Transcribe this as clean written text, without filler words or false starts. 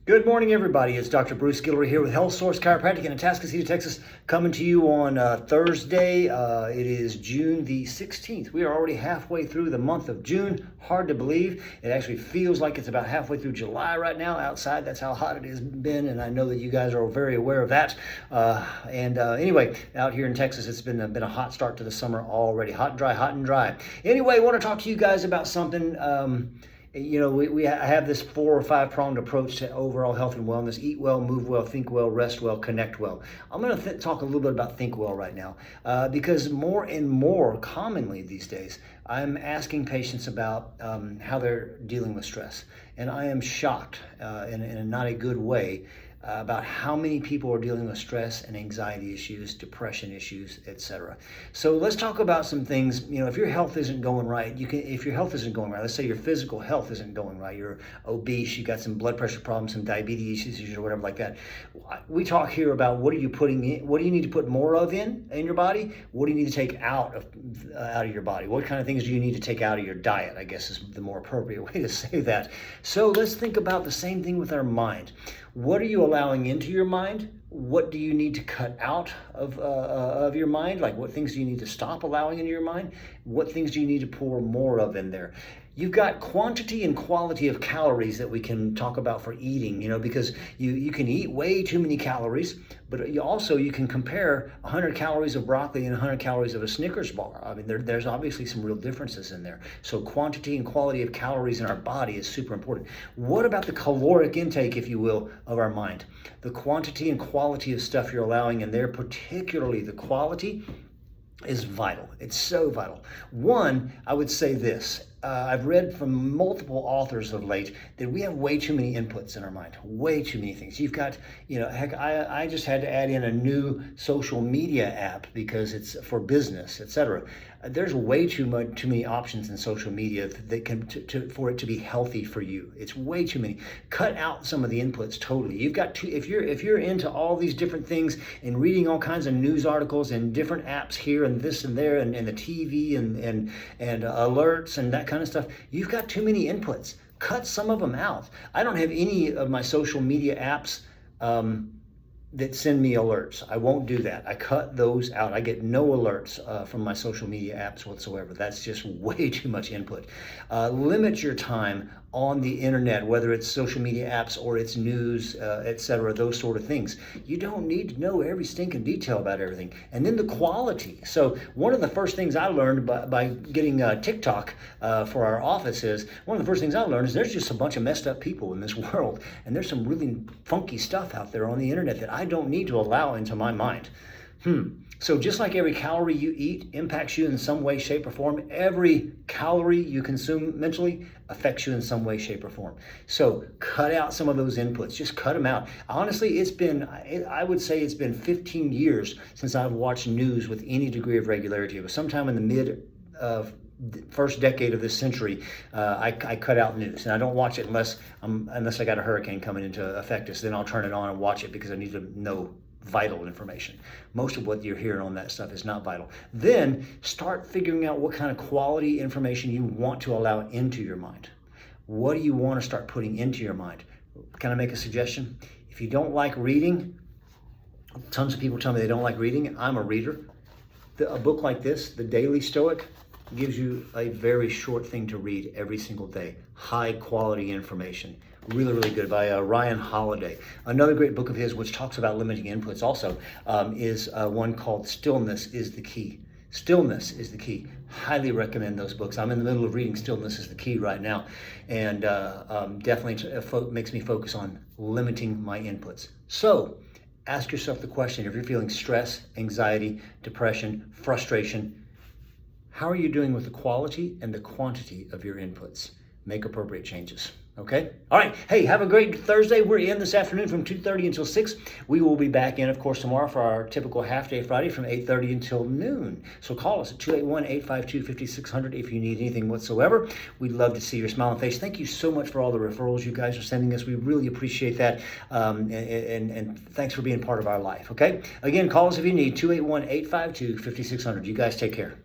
Good morning, everybody. It's Dr. Bruce Guillory here with Health Source Chiropractic in Atascocita, Texas, coming to you on Thursday. It is June the 16th. We are already halfway through the month of June. Hard to believe. It actually feels like it's about halfway through July right now outside. That's how hot it has been, and I know that you guys are very aware of that. Anyway, out here in Texas, it's been a hot start to the summer already. Hot and dry, hot and dry. Anyway, I want to talk to you guys about something. I have this 4 or 5 pronged approach to overall health and wellness: eat well, move well, think well, rest well, connect well. I'm going to talk a little bit about think well right now because more and more commonly these days, I'm asking patients about how they're dealing with stress. And I am shocked in a not a good way about how many people are dealing with stress and anxiety issues, depression issues, etc. So let's talk about some things. If your health isn't going right, if your health isn't going right, let's say your physical health isn't going right, you're obese, you got some blood pressure problems, some diabetes issues or whatever like that. We talk here about what are you putting in, what do you need to put more of in your body? What do you need to take out of your body? What kind of things do you need to take out of your diet, I guess is the more appropriate way to say that. So let's think about the same thing with our mind. What are you allowing into your mind? What do you need to cut out of your mind? Like, what things do you need to stop allowing into your mind? What things do you need to pour more of in there? You've got quantity and quality of calories that we can talk about for eating, because you can eat way too many calories, but you can compare 100 calories of broccoli and 100 calories of a Snickers bar. I mean, there's obviously some real differences in there. So quantity and quality of calories in our body is super important. What about the caloric intake, if you will, of our mind? The quantity and quality of stuff you're allowing in there, particularly the quality, is vital. It's so vital. One, I would say this. I've read from multiple authors of late that we have way too many inputs in our mind, way too many things. You've got, heck, I just had to add in a new social media app because it's for business, etc. There's way too many options in social media that can for it to be healthy for you. It's way too many. Cut out some of the inputs totally. You've got if you're into all these different things and reading all kinds of news articles and different apps here and this and there and the TV and alerts and that kind of stuff, you've got too many inputs. Cut some of them out. I don't have any of my social media apps that send me alerts. I won't do that. I cut those out. I get no alerts from my social media apps whatsoever. That's just way too much input. Limit your time on the internet, whether it's social media apps or it's news, etc., those sort of things. You don't need to know every stinking detail about everything. And then the quality. So one of the first things I learned by getting TikTok for our office is, one of the first things I learned is there's just a bunch of messed up people in this world. And there's some really funky stuff out there on the internet that I don't need to allow into my mind. So just like every calorie you eat impacts you in some way, shape, or form, every calorie you consume mentally affects you in some way, shape, or form. So cut out some of those inputs. Just cut them out. Honestly, I would say it's been 15 years since I've watched news with any degree of regularity. It was sometime in the mid first decade of this century. I cut out news, and I don't watch it unless I got a hurricane coming into effect. So then I'll turn it on and watch it because I need to know vital information. Most of what you're hearing on that stuff is not vital. Then start figuring out what kind of quality information you want to allow into your mind. What do you want to start putting into your mind? Can I make a suggestion? If you don't like reading, tons of people tell me they don't like reading. I'm a reader. A book like this, The Daily Stoic, gives you a very short thing to read every single day. High quality information. Really, really good, by Ryan Holiday. Another great book of his, which talks about limiting inputs also, is one called Stillness is the Key. Stillness is the Key. Highly recommend those books. I'm in the middle of reading Stillness is the Key right now, and definitely makes me focus on limiting my inputs. So ask yourself the question: if you're feeling stress, anxiety, depression, frustration, how are you doing with the quality and the quantity of your inputs? Make appropriate changes. Okay? All right. Hey, have a great Thursday. We're in this afternoon from 2:30 until 6. We will be back in, of course, tomorrow for our typical half-day Friday from 8:30 until noon. So call us at 281-852-5600 if you need anything whatsoever. We'd love to see your smiling face. Thank you so much for all the referrals you guys are sending us. We really appreciate that. And thanks for being part of our life. Okay? Again, call us if you need, 281-852-5600. You guys take care.